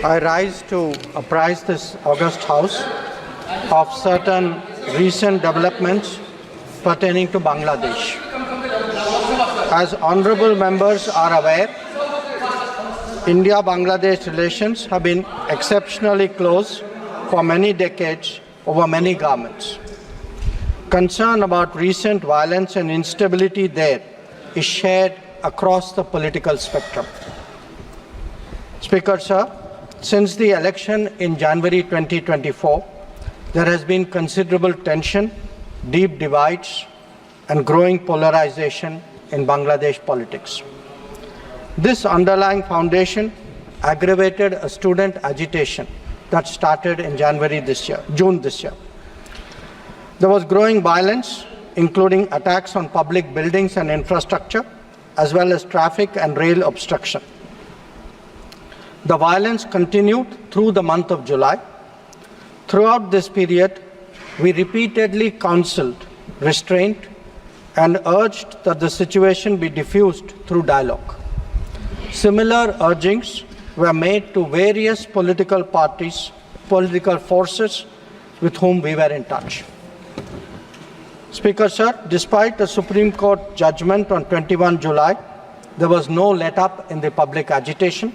I rise to apprise this august House of certain recent developments pertaining to Bangladesh. As honorable members are aware, India-Bangladesh relations have been exceptionally close for many decades over many governments. Concern about recent violence and instability there is shared across the political spectrum. Speaker, sir, since the election in January 2024, there has been considerable tension, deep divides, and growing polarization in Bangladesh politics. This underlying foundation aggravated a student agitation that started in June this year. There was growing violence, including attacks on public buildings and infrastructure, as well as traffic and rail obstruction. The violence continued through the month of July. Throughout this period, we repeatedly counseled restraint and urged that the situation be diffused through dialogue. Similar urgings were made to various political parties, political forces with whom we were in touch. Speaker, sir, despite the Supreme Court judgment on 21 July, there was no let-up in the public agitation.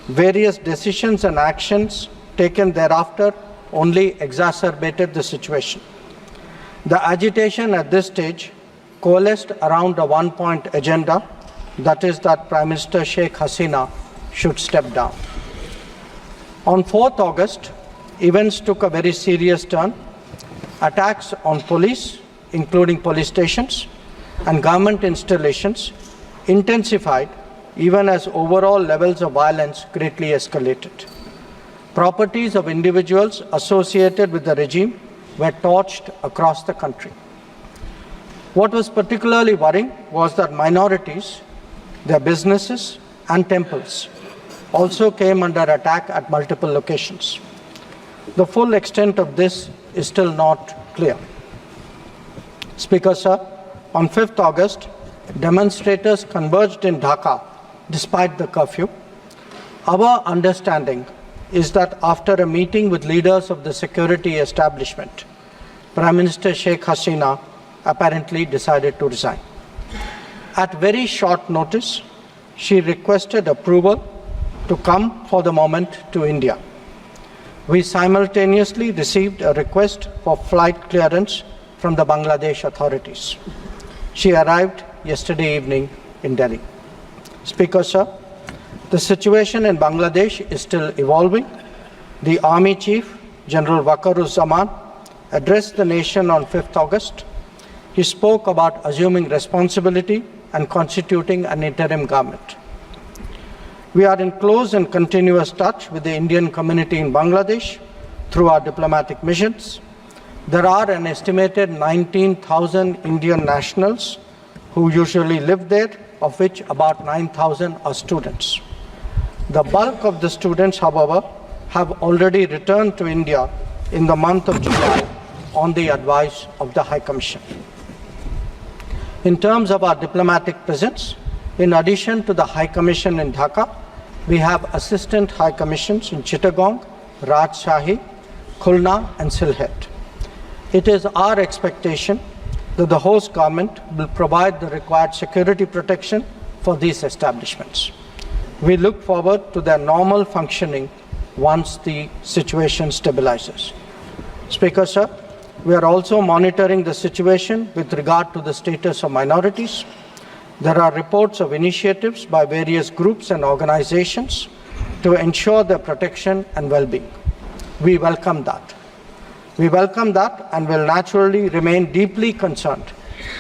Various decisions and actions taken thereafter only exacerbated the situation. The agitation at this stage coalesced around a one-point agenda, that is that Prime Minister Sheikh Hasina should step down. On 4th August, events took a very serious turn. Attacks on police, including police stations, and government installations intensified even as overall levels of violence greatly escalated. Properties of individuals associated with the regime were torched across the country. What was particularly worrying was that minorities, their businesses and temples also came under attack at multiple locations. The full extent of this is still not clear. Speaker, sir, on 5th August, demonstrators converged in Dhaka despite the curfew. Our understanding is that after a meeting with leaders of the security establishment, Prime Minister Sheikh Hasina apparently decided to resign. At very short notice, she requested approval to come for the moment to India. We simultaneously received a request for flight clearance from the Bangladesh authorities. She arrived yesterday evening in Delhi. Speaker, sir, the situation in Bangladesh is still evolving. The Army Chief, General Waqaruzzaman, addressed the nation on 5th August. He spoke about assuming responsibility and constituting an interim government. We are in close and continuous touch with the Indian community in Bangladesh through our diplomatic missions. There are an estimated 19,000 Indian nationals who usually live there, of which about 9,000 are students. The bulk of the students, however, have already returned to India in the month of July on the advice of the High Commission. In terms of our diplomatic presence, in addition to the High Commission in Dhaka, we have assistant High Commissions in Chittagong, Rajshahi, Khulna and Sylhet. It is our expectation that the host government will provide the required security protection for these establishments. We look forward to their normal functioning once the situation stabilizes. Speaker, sir, we are also monitoring the situation with regard to the status of minorities. There are reports of initiatives by various groups and organizations to ensure their protection and well-being. We welcome that. We welcome that and will naturally remain deeply concerned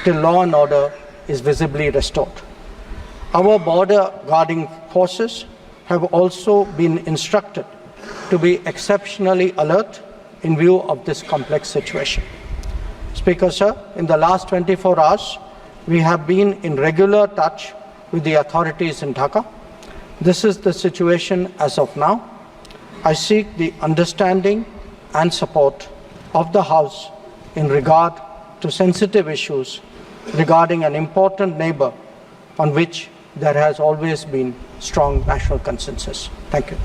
till law and order is visibly restored. Our border guarding forces have also been instructed to be exceptionally alert in view of this complex situation. Speaker, sir, in the last 24 hours, we have been in regular touch with the authorities in Dhaka. This is the situation as of now. I seek the understanding and support of the House in regard to sensitive issues regarding an important neighbor on which there has always been strong national consensus. Thank you.